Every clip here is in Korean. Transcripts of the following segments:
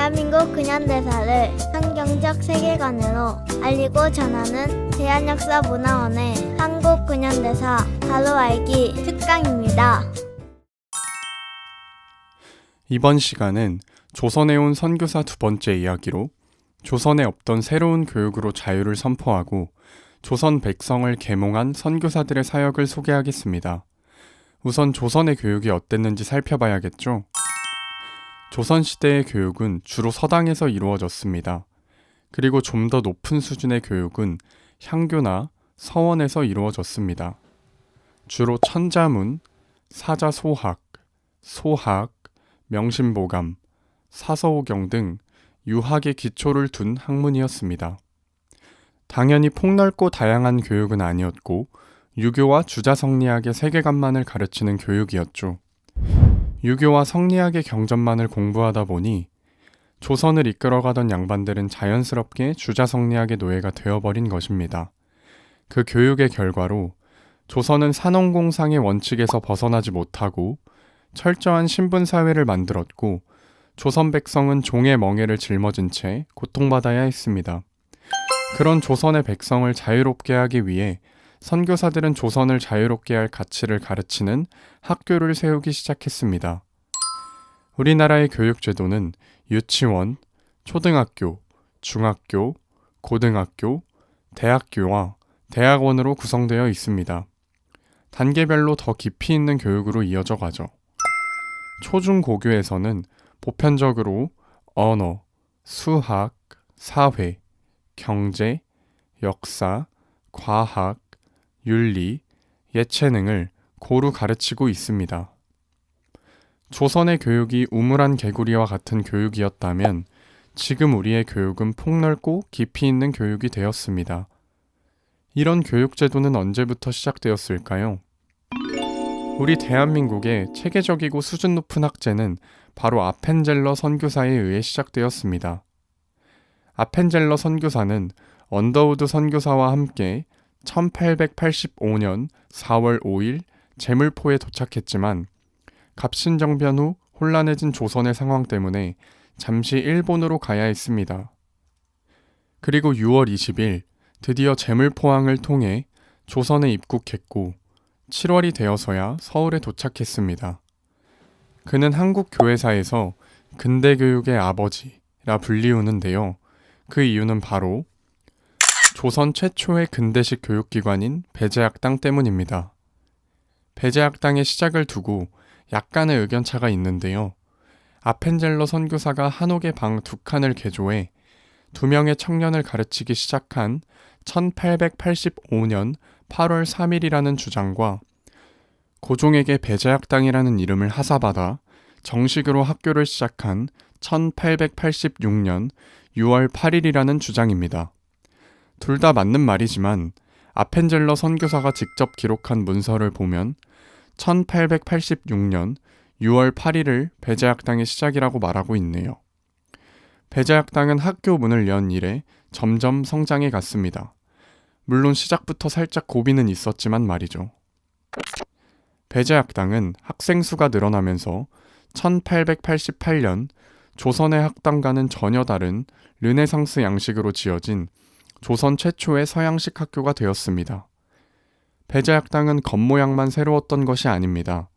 대한민국 근현대사를 환경적 세계관으로 알리고 전하는 대한역사문화원의 한국 근현대사 바로 알기 특강입니다. 이번 시간은 조선에 온 선교사 두 번째 이야기로 조선에 없던 새로운 교육으로 자유를 선포하고 조선 백성을 계몽한 선교사들의 사역을 소개하겠습니다. 우선 조선의 교육이 어땠는지 살펴봐야겠죠? 조선시대의 교육은 주로 서당에서 이루어졌습니다. 그리고 좀 더 높은 수준의 교육은 향교나 서원에서 이루어졌습니다. 주로 천자문, 사자소학, 소학, 명심보감, 사서오경 등 유학의 기초를 둔 학문이었습니다. 당연히 폭넓고 다양한 교육은 아니었고 유교와 주자성리학의 세계관만을 가르치는 교육이었죠. 유교와 성리학의 경전만을 공부하다 보니 조선을 이끌어가던 양반들은 자연스럽게 주자성리학의 노예가 되어버린 것입니다. 그 교육의 결과로 조선은 산업공상의 원칙에서 벗어나지 못하고 철저한 신분사회를 만들었고 조선 백성은 종의 멍에를 짊어진 채 고통받아야 했습니다. 그런 조선의 백성을 자유롭게 하기 위해 선교사들은 조선을 자유롭게 할 가치를 가르치는 학교를 세우기 시작했습니다. 우리나라의 교육제도는 유치원, 초등학교, 중학교, 고등학교, 대학교와 대학원으로 구성되어 있습니다. 단계별로 더 깊이 있는 교육으로 이어져 가죠. 초중고교에서는 보편적으로 언어, 수학, 사회, 경제, 역사, 과학, 윤리, 예체능을 고루 가르치고 있습니다. 조선의 교육이 우물안 개구리와 같은 교육이었다면 지금 우리의 교육은 폭넓고 깊이 있는 교육이 되었습니다. 이런 교육제도는 언제부터 시작되었을까요? 우리 대한민국의 체계적이고 수준 높은 학제는 바로 아펜젤러 선교사에 의해 시작되었습니다. 아펜젤러 선교사는 언더우드 선교사와 함께 1885년 4월 5일 제물포에 도착했지만 갑신정변 후 혼란해진 조선의 상황 때문에 잠시 일본으로 가야 했습니다. 그리고 6월 20일 드디어 제물포항을 통해 조선에 입국했고 7월이 되어서야 서울에 도착했습니다. 그는 한국 교회사에서 근대교육의 아버지라 불리우는데요. 그 이유는 바로 조선 최초의 근대식 교육기관인 배제학당 때문입니다. 배제학당의 시작을 두고 약간의 의견차가 있는데요. 아펜젤러 선교사가 한옥의 방 2칸을 개조해 2명의 청년을 가르치기 시작한 1885년 8월 3일이라는 주장과 고종에게 배제학당이라는 이름을 하사받아 정식으로 학교를 시작한 1886년 6월 8일이라는 주장입니다. 둘 다 맞는 말이지만 아펜젤러 선교사가 직접 기록한 문서를 보면 1886년 6월 8일을 배제학당의 시작이라고 말하고 있네요. 배제학당은 학교 문을 연 이래 점점 성장해 갔습니다. 물론 시작부터 살짝 고비는 있었지만 말이죠. 배제학당은 학생 수가 늘어나면서 1888년 조선의 학당과는 전혀 다른 르네상스 양식으로 지어진 조선 최초의 서양식 학교가 되었습니다. 배제학당은 겉모양만 새로웠던 것이 아닙니다.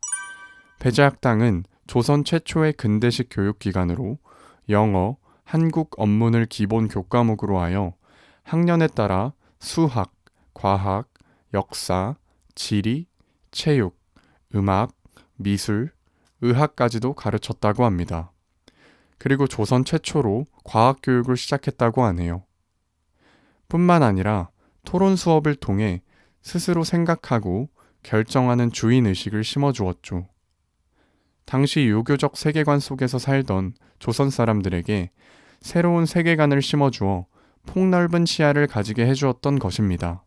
배제학당은 조선 최초의 근대식 교육기관으로 영어, 한국 언문을 기본 교과목으로 하여 학년에 따라 수학, 과학, 역사, 지리, 체육, 음악, 미술, 의학까지도 가르쳤다고 합니다. 그리고 조선 최초로 과학교육을 시작했다고 하네요. 뿐만 아니라 토론 수업을 통해 스스로 생각하고 결정하는 주인의식을 심어주었죠. 당시 유교적 세계관 속에서 살던 조선 사람들에게 새로운 세계관을 심어주어 폭넓은 시야를 가지게 해주었던 것입니다.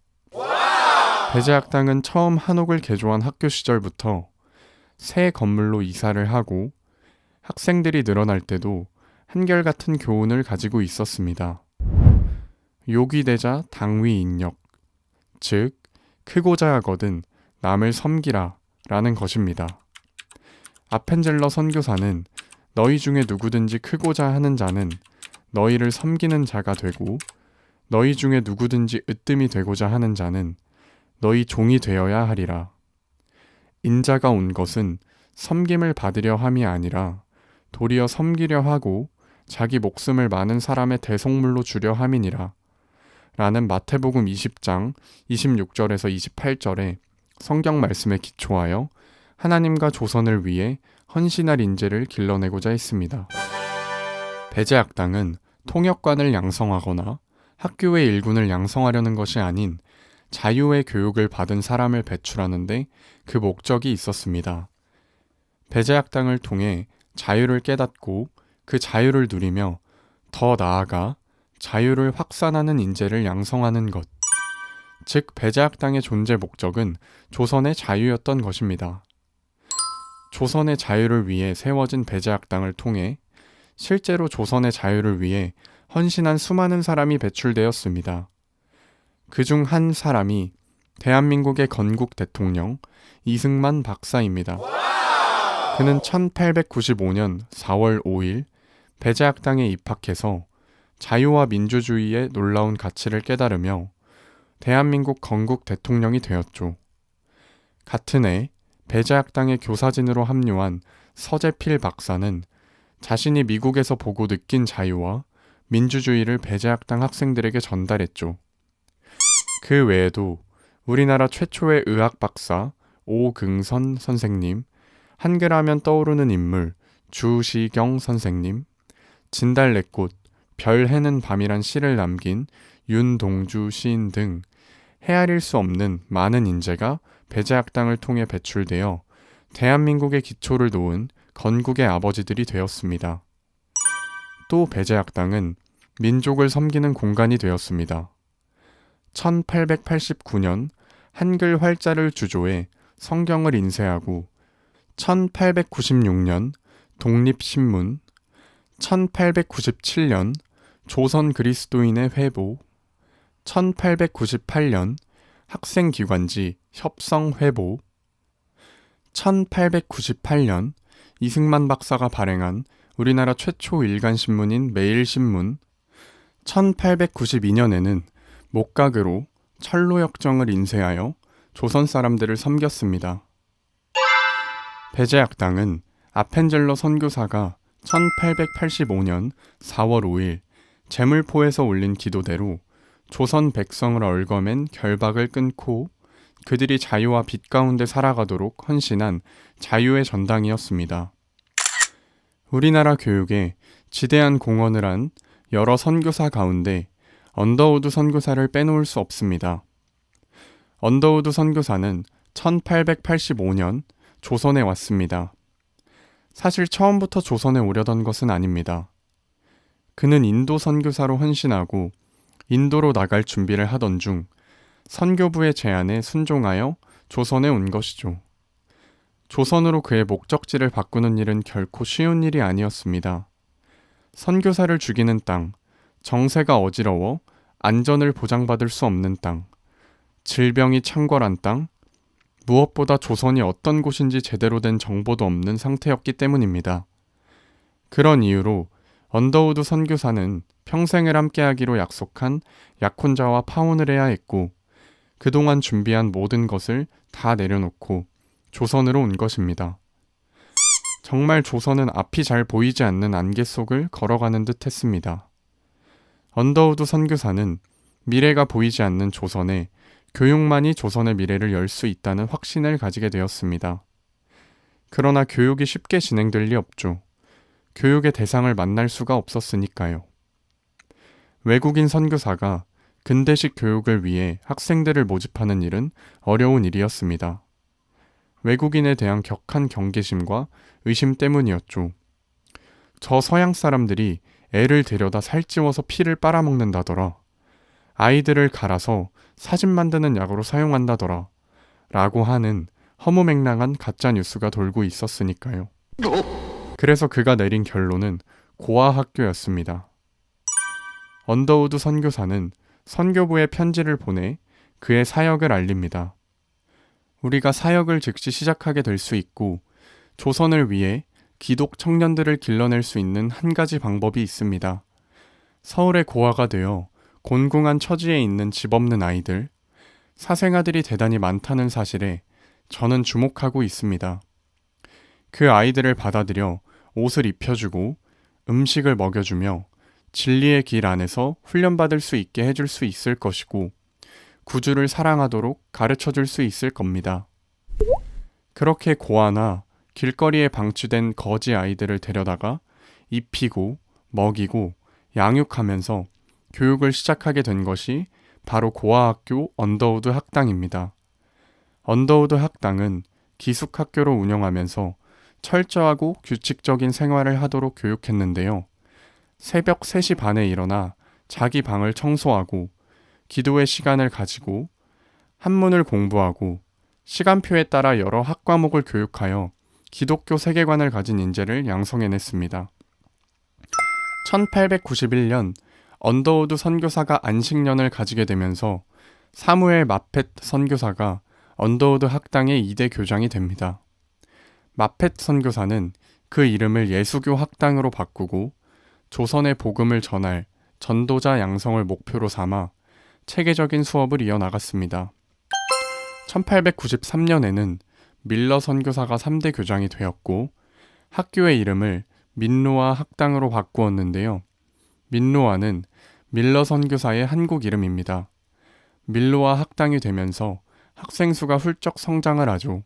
배제학당은 처음 한옥을 개조한 학교 시절부터 새 건물로 이사를 하고 학생들이 늘어날 때도 한결같은 교훈을 가지고 있었습니다. 요기되자 당위인력, 즉 크고자 하거든 남을 섬기라 라는 것입니다. 아펜젤러 선교사는 너희 중에 누구든지 크고자 하는 자는 너희를 섬기는 자가 되고 너희 중에 누구든지 으뜸이 되고자 하는 자는 너희 종이 되어야 하리라. 인자가 온 것은 섬김을 받으려 함이 아니라 도리어 섬기려 하고 자기 목숨을 많은 사람의 대속물로 주려 함이니라. 라는 마태복음 20장 26절에서 28절의 성경 말씀에 기초하여 하나님과 조선을 위해 헌신할 인재를 길러내고자 했습니다. 배제학당은 통역관을 양성하거나 학교의 일군을 양성하려는 것이 아닌 자유의 교육을 받은 사람을 배출하는데 그 목적이 있었습니다. 배제학당을 통해 자유를 깨닫고 그 자유를 누리며 더 나아가 자유를 확산하는 인재를 양성하는 것. 즉 배제학당의 존재 목적은 조선의 자유였던 것입니다. 조선의 자유를 위해 세워진 배제학당을 통해 실제로 조선의 자유를 위해 헌신한 수많은 사람이 배출되었습니다. 그중 한 사람이 대한민국의 건국 대통령 이승만 박사입니다. 그는 1895년 4월 5일 배제학당에 입학해서 자유와 민주주의의 놀라운 가치를 깨달으며 대한민국 건국 대통령이 되었죠. 같은 해 배제학당의 교사진으로 합류한 서재필 박사는 자신이 미국에서 보고 느낀 자유와 민주주의를 배제학당 학생들에게 전달했죠. 그 외에도 우리나라 최초의 의학 박사 오긍선 선생님, 한글하면 떠오르는 인물 주시경 선생님, 진달래꽃, 별 해는 밤이란 시를 남긴 윤동주 시인 등 헤아릴 수 없는 많은 인재가 배제학당을 통해 배출되어 대한민국의 기초를 놓은 건국의 아버지들이 되었습니다. 또 배제학당은 민족을 섬기는 공간이 되었습니다. 1889년 한글 활자를 주조해 성경을 인쇄하고 1896년 독립신문, 1897년 조선 그리스도인의 회보, 1898년 학생기관지 협성회보, 1898년 이승만 박사가 발행한 우리나라 최초 일간신문인 매일신문, 1892년에는 목각으로 철로역정을 인쇄하여 조선 사람들을 섬겼습니다. 배제학당은 아펜젤러 선교사가 1885년 4월 5일 제물포에서 올린 기도대로 조선 백성을 얽어맨 결박을 끊고 그들이 자유와 빛 가운데 살아가도록 헌신한 자유의 전당이었습니다. 우리나라 교육에 지대한 공헌을 한 여러 선교사 가운데 언더우드 선교사를 빼놓을 수 없습니다. 언더우드 선교사는 1885년 조선에 왔습니다. 사실 처음부터 조선에 오려던 것은 아닙니다. 그는 인도 선교사로 헌신하고 인도로 나갈 준비를 하던 중 선교부의 제안에 순종하여 조선에 온 것이죠. 조선으로 그의 목적지를 바꾸는 일은 결코 쉬운 일이 아니었습니다. 선교사를 죽이는 땅, 정세가 어지러워 안전을 보장받을 수 없는 땅, 질병이 창궐한 땅, 무엇보다 조선이 어떤 곳인지 제대로 된 정보도 없는 상태였기 때문입니다. 그런 이유로 언더우드 선교사는 평생을 함께하기로 약속한 약혼자와 파혼을 해야 했고 그동안 준비한 모든 것을 다 내려놓고 조선으로 온 것입니다. 정말 조선은 앞이 잘 보이지 않는 안개 속을 걸어가는 듯 했습니다. 언더우드 선교사는 미래가 보이지 않는 조선에 교육만이 조선의 미래를 열 수 있다는 확신을 가지게 되었습니다. 그러나 교육이 쉽게 진행될 리 없죠. 교육의 대상을 만날 수가 없었으니까요. 외국인 선교사가 근대식 교육을 위해 학생들을 모집하는 일은 어려운 일이었습니다. 외국인에 대한 격한 경계심과 의심 때문이었죠. 저 서양 사람들이 애를 데려다 살찌워서 피를 빨아먹는다더라. 아이들을 갈아서 사진 만드는 약으로 사용한다더라. 라고 하는 허무맹랑한 가짜 뉴스가 돌고 있었으니까요. 그래서 그가 내린 결론은 고아학교였습니다. 언더우드 선교사는 선교부에 편지를 보내 그의 사역을 알립니다. 우리가 사역을 즉시 시작하게 될 수 있고 조선을 위해 기독 청년들을 길러낼 수 있는 한 가지 방법이 있습니다. 서울의 고아가 되어 곤궁한 처지에 있는 집 없는 아이들, 사생아들이 대단히 많다는 사실에 저는 주목하고 있습니다. 그 아이들을 받아들여 옷을 입혀주고 음식을 먹여주며 진리의 길 안에서 훈련받을 수 있게 해줄 수 있을 것이고 구주를 사랑하도록 가르쳐줄 수 있을 겁니다. 그렇게 고아나 길거리에 방치된 거지 아이들을 데려다가 입히고 먹이고 양육하면서 교육을 시작하게 된 것이 바로 고아학교 언더우드 학당입니다. 언더우드 학당은 기숙학교로 운영하면서 철저하고 규칙적인 생활을 하도록 교육했는데요. 새벽 3시 반에 일어나 자기 방을 청소하고 기도의 시간을 가지고 한문을 공부하고 시간표에 따라 여러 학과목을 교육하여 기독교 세계관을 가진 인재를 양성해냈습니다. 1891년 언더우드 선교사가 안식년을 가지게 되면서 사무엘 마펫 선교사가 언더우드 학당의 2대 교장이 됩니다. 마펫 선교사는 그 이름을 예수교 학당으로 바꾸고 조선의 복음을 전할 전도자 양성을 목표로 삼아 체계적인 수업을 이어나갔습니다. 1893년에는 밀러 선교사가 3대 교장이 되었고 학교의 이름을 민노아 학당으로 바꾸었는데요. 민노아는 밀러 선교사의 한국 이름입니다. 밀로아 학당이 되면서 학생 수가 훌쩍 성장을 하죠.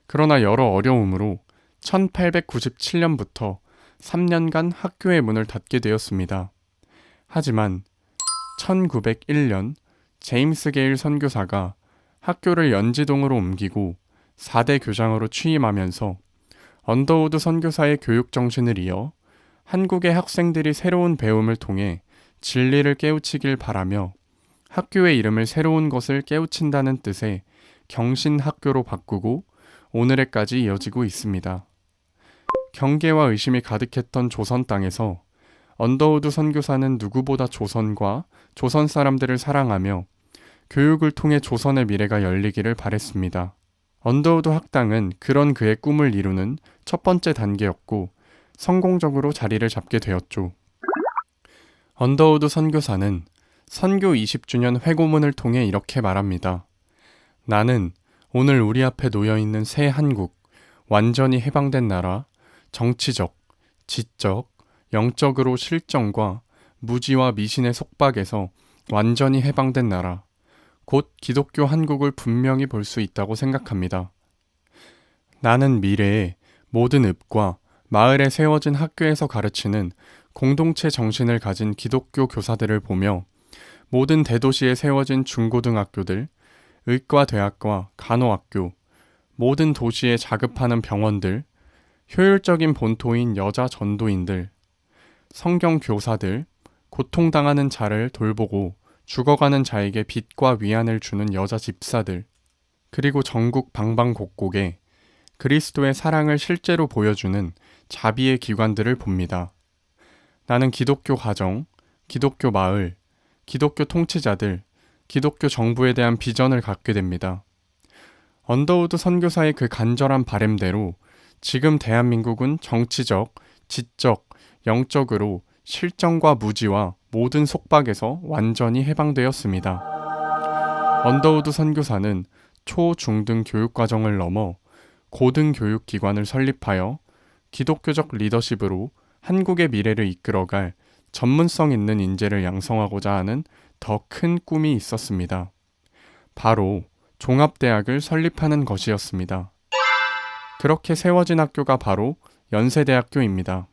그러나 여러 어려움으로 1897년부터 3년간 학교의 문을 닫게 되었습니다. 하지만 1901년 제임스 게일 선교사가 학교를 연지동으로 옮기고 4대 교장으로 취임하면서 언더우드 선교사의 교육 정신을 이어 한국의 학생들이 새로운 배움을 통해 진리를 깨우치길 바라며 학교의 이름을 새로운 것을 깨우친다는 뜻의 경신학교로 바꾸고 오늘에까지 이어지고 있습니다. 경계와 의심이 가득했던 조선 땅에서 언더우드 선교사는 누구보다 조선과 조선 사람들을 사랑하며 교육을 통해 조선의 미래가 열리기를 바랬습니다. 언더우드 학당은 그런 그의 꿈을 이루는 첫 번째 단계였고 성공적으로 자리를 잡게 되었죠. 언더우드 선교사는 선교 20주년 회고문을 통해 이렇게 말합니다. 나는 오늘 우리 앞에 놓여있는 새 한국, 완전히 해방된 나라, 정치적, 지적, 영적으로 실정과 무지와 미신의 속박에서 완전히 해방된 나라, 곧 기독교 한국을 분명히 볼 수 있다고 생각합니다. 나는 미래에 모든 읍과 마을에 세워진 학교에서 가르치는 공동체 정신을 가진 기독교 교사들을 보며 모든 대도시에 세워진 중고등학교들, 의과대학과 간호학교, 모든 도시에 자급하는 병원들, 효율적인 본토인 여자 전도인들, 성경 교사들, 고통당하는 자를 돌보고 죽어가는 자에게 빛과 위안을 주는 여자 집사들, 그리고 전국 방방곡곡에 그리스도의 사랑을 실제로 보여주는 자비의 기관들을 봅니다. 나는 기독교 가정, 기독교 마을, 기독교 통치자들, 기독교 정부에 대한 비전을 갖게 됩니다. 언더우드 선교사의 그 간절한 바램대로 지금 대한민국은 정치적, 지적, 영적으로 실정과 무지와 모든 속박에서 완전히 해방되었습니다. 언더우드 선교사는 초, 중 등 교육과정을 넘어 고등교육기관을 설립하여 기독교적 리더십으로 한국의 미래를 이끌어갈 전문성 있는 인재를 양성하고자 하는 더 큰 꿈이 있었습니다. 바로 종합대학을 설립하는 것이었습니다. 그렇게 세워진 학교가 바로 연세대학교입니다.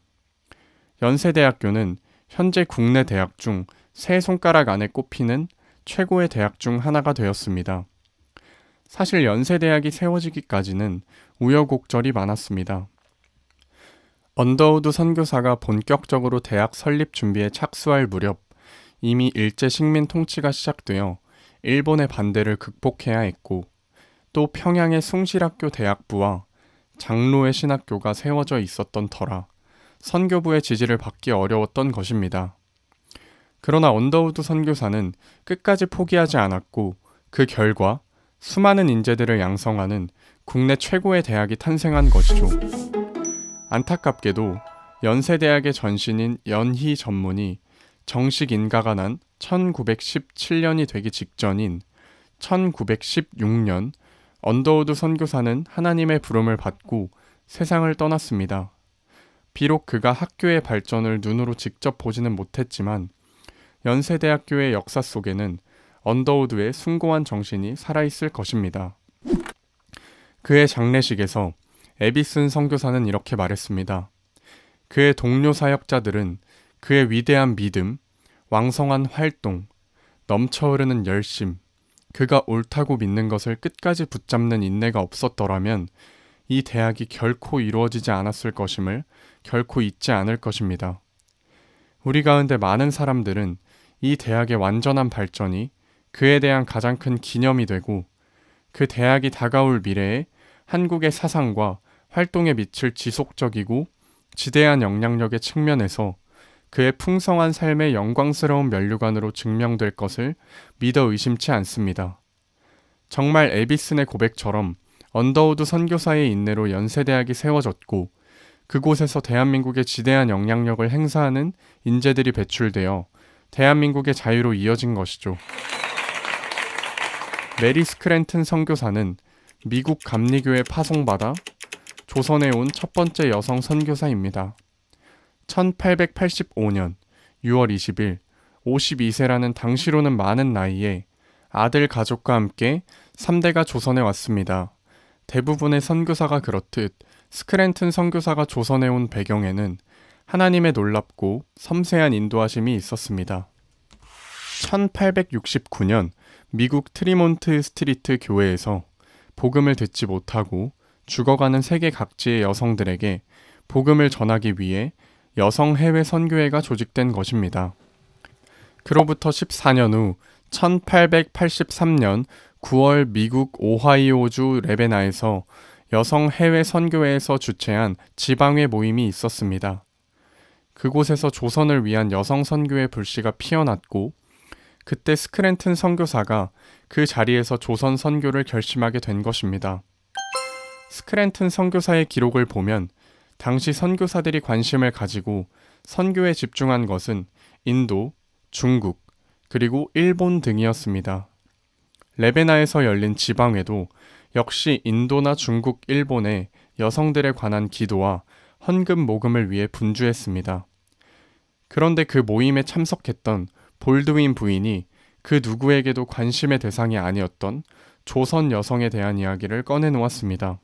연세대학교는 현재 국내 대학 중 세 손가락 안에 꼽히는 최고의 대학 중 하나가 되었습니다. 사실 연세대학이 세워지기까지는 우여곡절이 많았습니다. 언더우드 선교사가 본격적으로 대학 설립 준비에 착수할 무렵 이미 일제 식민 통치가 시작되어 일본의 반대를 극복해야 했고 또 평양의 숭실학교 대학부와 장로의 신학교가 세워져 있었던 터라 선교부의 지지를 받기 어려웠던 것입니다. 그러나 언더우드 선교사는 끝까지 포기하지 않았고 그 결과 수많은 인재들을 양성하는 국내 최고의 대학이 탄생한 것이죠. 안타깝게도 연세대학의 전신인 연희 전문이 정식 인가가 난 1917년이 되기 직전인 1916년 언더우드 선교사는 하나님의 부름을 받고 세상을 떠났습니다. 비록 그가 학교의 발전을 눈으로 직접 보지는 못했지만 연세대학교의 역사 속에는 언더우드의 숭고한 정신이 살아있을 것입니다. 그의 장례식에서 에비슨 선교사는 이렇게 말했습니다. 그의 동료 사역자들은 그의 위대한 믿음, 왕성한 활동, 넘쳐흐르는 열심, 그가 옳다고 믿는 것을 끝까지 붙잡는 인내가 없었더라면 이 대학이 결코 이루어지지 않았을 것임을 결코 잊지 않을 것입니다. 우리 가운데 많은 사람들은 이 대학의 완전한 발전이 그에 대한 가장 큰 기념이 되고 그 대학이 다가올 미래에 한국의 사상과 활동에 미칠 지속적이고 지대한 영향력의 측면에서 그의 풍성한 삶의 영광스러운 면류관으로 증명될 것을 믿어 의심치 않습니다. 정말 에비슨의 고백처럼 언더우드 선교사의 인내로 연세대학이 세워졌고 그곳에서 대한민국의 지대한 영향력을 행사하는 인재들이 배출되어 대한민국의 자유로 이어진 것이죠. 메리 스크랜튼 선교사는 미국 감리교에 파송받아 조선에 온 첫 번째 여성 선교사입니다. 1885년 6월 20일 52세라는 당시로는 많은 나이에 아들 가족과 함께 3대가 조선에 왔습니다. 대부분의 선교사가 그렇듯 스크랜튼 선교사가 조선에 온 배경에는 하나님의 놀랍고 섬세한 인도하심이 있었습니다. 1869년 미국 트리몬트 스트리트 교회에서 복음을 듣지 못하고 죽어가는 세계 각지의 여성들에게 복음을 전하기 위해 여성 해외 선교회가 조직된 것입니다. 그로부터 14년 후 1883년 9월 미국 오하이오주 레베나에서 여성 해외 선교회에서 주최한 지방회 모임이 있었습니다. 그곳에서 조선을 위한 여성 선교회 불씨가 피어났고 그때 스크랜튼 선교사가 그 자리에서 조선 선교를 결심하게 된 것입니다. 스크랜튼 선교사의 기록을 보면 당시 선교사들이 관심을 가지고 선교에 집중한 것은 인도, 중국, 그리고 일본 등이었습니다. 레베나에서 열린 지방회도 역시 인도나 중국, 일본의 여성들에 관한 기도와 헌금 모금을 위해 분주했습니다. 그런데 그 모임에 참석했던 볼드윈 부인이 그 누구에게도 관심의 대상이 아니었던 조선 여성에 대한 이야기를 꺼내놓았습니다.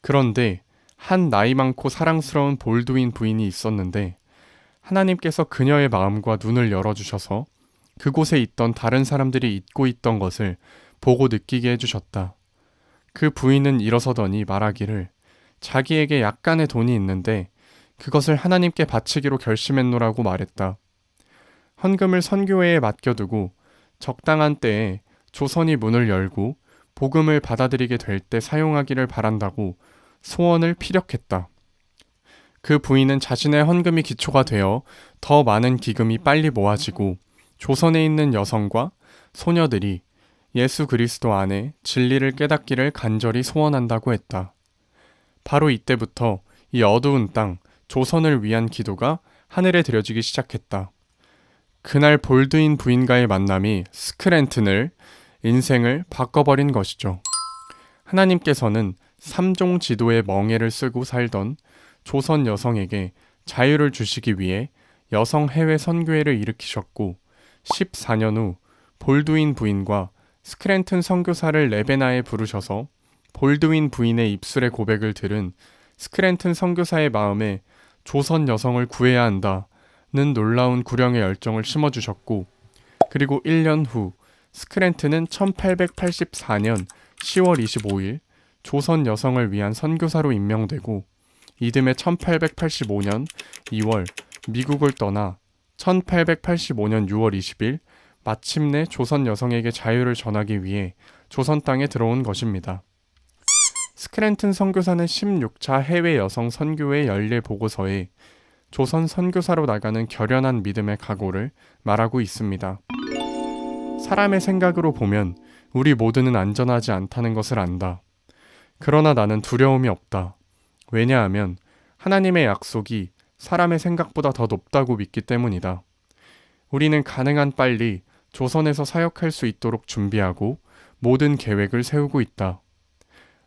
그런데 한 나이 많고 사랑스러운 볼드윈 부인이 있었는데 하나님께서 그녀의 마음과 눈을 열어주셔서 그곳에 있던 다른 사람들이 잊고 있던 것을 보고 느끼게 해주셨다. 그 부인은 일어서더니 말하기를 자기에게 약간의 돈이 있는데 그것을 하나님께 바치기로 결심했노라고 말했다. 헌금을 선교회에 맡겨두고 적당한 때에 조선이 문을 열고 복음을 받아들이게 될 때 사용하기를 바란다고 소원을 피력했다. 그 부인은 자신의 헌금이 기초가 되어 더 많은 기금이 빨리 모아지고 조선에 있는 여성과 소녀들이 예수 그리스도 안에 진리를 깨닫기를 간절히 소원한다고 했다. 바로 이때부터 이 어두운 땅, 조선을 위한 기도가 하늘에 드려지기 시작했다. 그날 볼드윈 부인과의 만남이 스크랜튼을 인생을 바꿔버린 것이죠. 하나님께서는 3종 지도의 멍에를 쓰고 살던 조선 여성에게 자유를 주시기 위해 여성 해외 선교회를 일으키셨고 14년 후 볼드윈 부인과 스크랜튼 선교사를 레베나에 부르셔서 볼드윈 부인의 입술의 고백을 들은 스크랜튼 선교사의 마음에 조선 여성을 구해야 한다는 놀라운 구령의 열정을 심어주셨고 그리고 1년 후 스크랜튼은 1884년 10월 25일 조선 여성을 위한 선교사로 임명되고 이듬해 1885년 2월 미국을 떠나 1885년 6월 20일 마침내 조선 여성에게 자유를 전하기 위해 조선 땅에 들어온 것입니다. 스크랜튼 선교사는 16차 해외 여성 선교회 연례 보고서에 조선 선교사로 나가는 결연한 믿음의 각오를 말하고 있습니다. 사람의 생각으로 보면 우리 모두는 안전하지 않다는 것을 안다. 그러나 나는 두려움이 없다. 왜냐하면 하나님의 약속이 사람의 생각보다 더 높다고 믿기 때문이다. 우리는 가능한 빨리 조선에서 사역할 수 있도록 준비하고 모든 계획을 세우고 있다.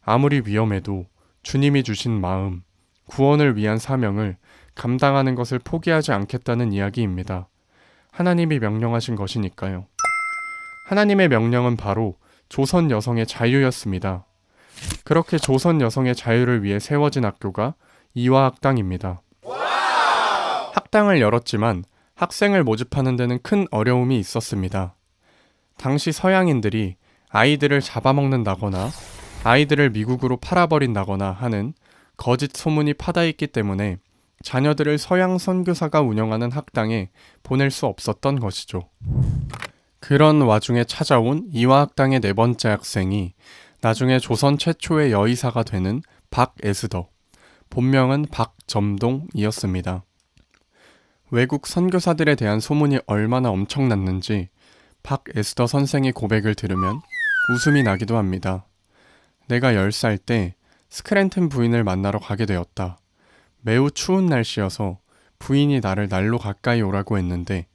아무리 위험해도 주님이 주신 마음, 구원을 위한 사명을 감당하는 것을 포기하지 않겠다는 이야기입니다. 하나님이 명령하신 것이니까요. 하나님의 명령은 바로 조선 여성의 자유였습니다. 그렇게 조선 여성의 자유를 위해 세워진 학교가 이화학당입니다. 학당을 열었지만 학생을 모집하는 데는 큰 어려움이 있었습니다. 당시 서양인들이 아이들을 잡아먹는다거나 아이들을 미국으로 팔아버린다거나 하는 거짓 소문이 파다했기 때문에 자녀들을 서양 선교사가 운영하는 학당에 보낼 수 없었던 것이죠. 그런 와중에 찾아온 이화학당의 네 번째 학생이 나중에 조선 최초의 여의사가 되는 박에스더, 본명은 박점동이었습니다. 외국 선교사들에 대한 소문이 얼마나 엄청났는지 박에스더 선생의 고백을 들으면 웃음이 나기도 합니다. 내가 10살 때 스크랜튼 부인을 만나러 가게 되었다. 매우 추운 날씨여서 부인이 나를 난로 가까이 오라고 했는데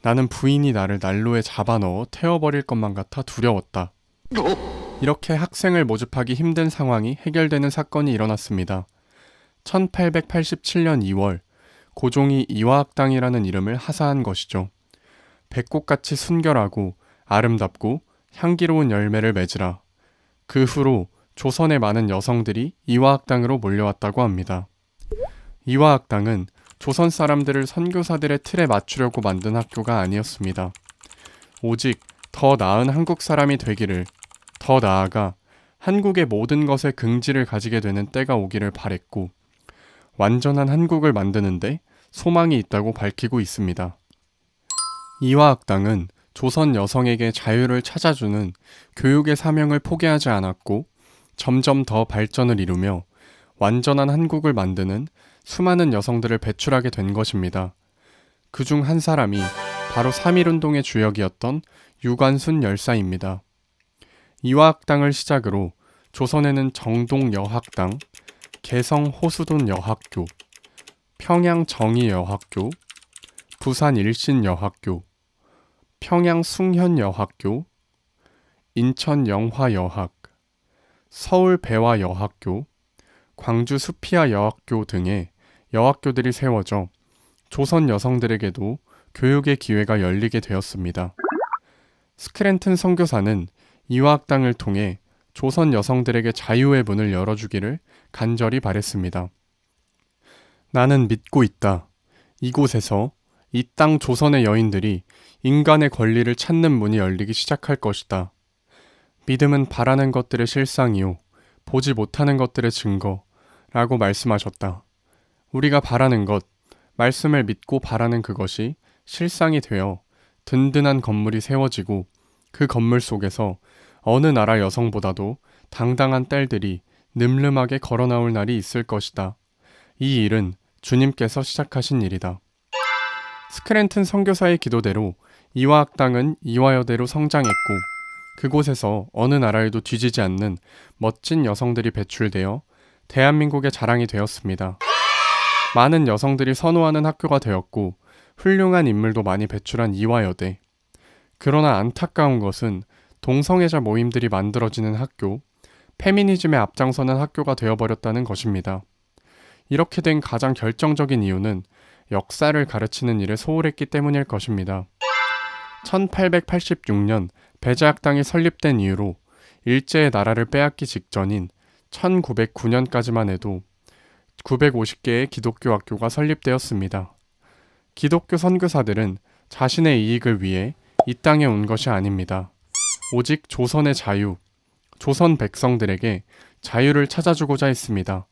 나는 부인이 나를 난로에 잡아넣어 태워버릴 것만 같아 두려웠다. 이렇게 학생을 모집하기 힘든 상황이 해결되는 사건이 일어났습니다. 1887년 2월 고종이 이화학당이라는 이름을 하사한 것이죠. 백꽃같이 순결하고 아름답고 향기로운 열매를 맺으라. 그 후로 조선의 많은 여성들이 이화학당으로 몰려왔다고 합니다. 이화학당은 조선 사람들을 선교사들의 틀에 맞추려고 만든 학교가 아니었습니다. 오직 더 나은 한국 사람이 되기를, 더 나아가 한국의 모든 것에 긍지를 가지게 되는 때가 오기를 바랬고 완전한 한국을 만드는데 소망이 있다고 밝히고 있습니다. 이화학당은 조선 여성에게 자유를 찾아주는 교육의 사명을 포기하지 않았고 점점 더 발전을 이루며 완전한 한국을 만드는 수많은 여성들을 배출하게 된 것입니다. 그중 한 사람이 바로 3.1운동의 주역이었던 유관순 열사입니다. 이화학당을 시작으로 조선에는 정동여학당, 개성호수돈여학교, 평양정의여학교, 부산일신여학교, 평양숭현여학교, 인천영화여학, 서울배화여학교, 광주수피아여학교 등의 여학교들이 세워져 조선 여성들에게도 교육의 기회가 열리게 되었습니다. 스크랜튼 선교사는 이화학당을 통해 조선 여성들에게 자유의 문을 열어주기를 간절히 바랬습니다. 나는 믿고 있다. 이곳에서 이 땅 조선의 여인들이 인간의 권리를 찾는 문이 열리기 시작할 것이다. 믿음은 바라는 것들의 실상이요, 보지 못하는 것들의 증거라고 말씀하셨다. 우리가 바라는 것, 말씀을 믿고 바라는 그것이 실상이 되어 든든한 건물이 세워지고 그 건물 속에서 어느 나라 여성보다도 당당한 딸들이 늠름하게 걸어 나올 날이 있을 것이다. 이 일은 주님께서 시작하신 일이다. 스크랜튼 선교사의 기도대로 이화학당은 이화여대로 성장했고 그곳에서 어느 나라에도 뒤지지 않는 멋진 여성들이 배출되어 대한민국의 자랑이 되었습니다. 많은 여성들이 선호하는 학교가 되었고 훌륭한 인물도 많이 배출한 이화여대. 그러나 안타까운 것은 동성애자 모임들이 만들어지는 학교, 페미니즘에 앞장서는 학교가 되어버렸다는 것입니다. 이렇게 된 가장 결정적인 이유는 역사를 가르치는 일에 소홀했기 때문일 것입니다. 1886년 배제학당이 설립된 이후로 일제의 나라를 빼앗기 직전인 1909년까지만 해도 950개의 기독교 학교가 설립되었습니다. 기독교 선교사들은 자신의 이익을 위해 이 땅에 온 것이 아닙니다. 오직 조선의 자유, 조선 백성들에게 자유를 찾아주고자 했습니다.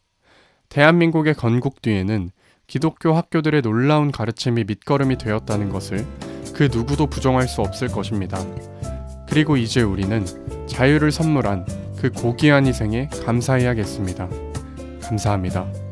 대한민국의 건국 뒤에는 기독교 학교들의 놀라운 가르침이 밑거름이 되었다는 것을 그 누구도 부정할 수 없을 것입니다. 그리고 이제 우리는 자유를 선물한 그 고귀한 희생에 감사해야겠습니다. 감사합니다.